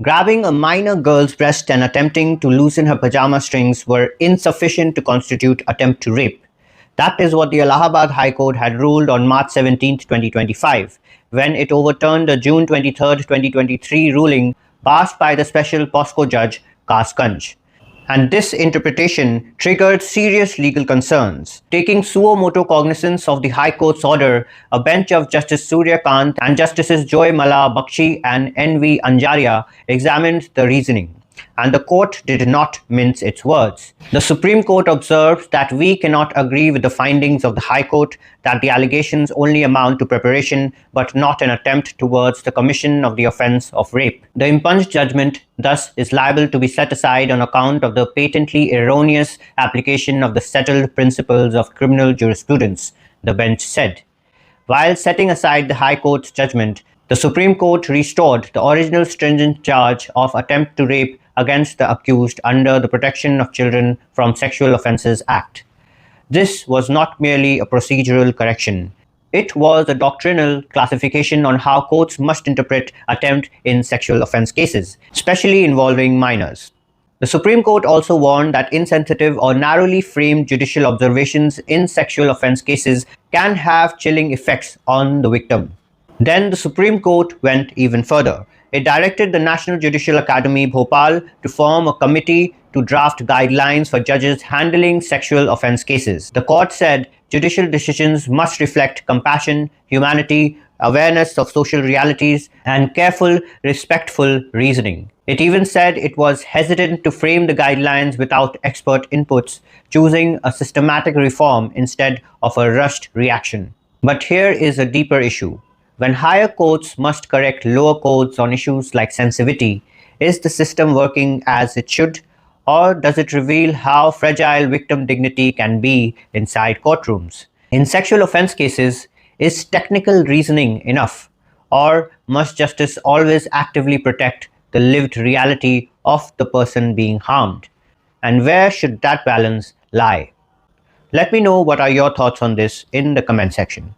Grabbing a minor girl's breast and attempting to loosen her pajama strings were insufficient to constitute attempt to rape. That is what the Allahabad High Court had ruled on March 17, 2025, when it overturned a June 23, 2023 ruling passed by the special POSCO judge Kasganj. And this interpretation triggered serious legal concerns. Taking suo motu cognizance of the High Court's order, a bench of Justice Surya Kant and Justices Joy Malla Bakshi and N.V. Anjaria examined the reasoning, and the court did not mince its words. The Supreme Court observed that we cannot agree with the findings of the High Court that the allegations only amount to preparation but not an attempt towards the commission of the offence of rape. The impunged judgment thus is liable to be set aside on account of the patently erroneous application of the settled principles of criminal jurisprudence, the bench said. While setting aside the High Court's judgment, the Supreme Court restored the original stringent charge of attempt to rape against the accused under the Protection of Children from Sexual Offences Act. This was not merely a procedural correction. It was a doctrinal classification on how courts must interpret attempt in sexual offence cases, especially involving minors. The Supreme Court also warned that insensitive or narrowly framed judicial observations in sexual offence cases can have chilling effects on the victim. Then the Supreme Court went even further. It directed the National Judicial Academy, Bhopal, to form a committee to draft guidelines for judges handling sexual offence cases. The court said judicial decisions must reflect compassion, humanity, awareness of social realities, and careful, respectful reasoning. It even said it was hesitant to frame the guidelines without expert inputs, choosing a systematic reform instead of a rushed reaction. But here is a deeper issue. When higher courts must correct lower courts on issues like sensitivity, is the system working as it should, or does it reveal how fragile victim dignity can be inside courtrooms? In sexual offence cases, is technical reasoning enough, or must justice always actively protect the lived reality of the person being harmed? And where should that balance lie? Let me know what are your thoughts on this in the comment section.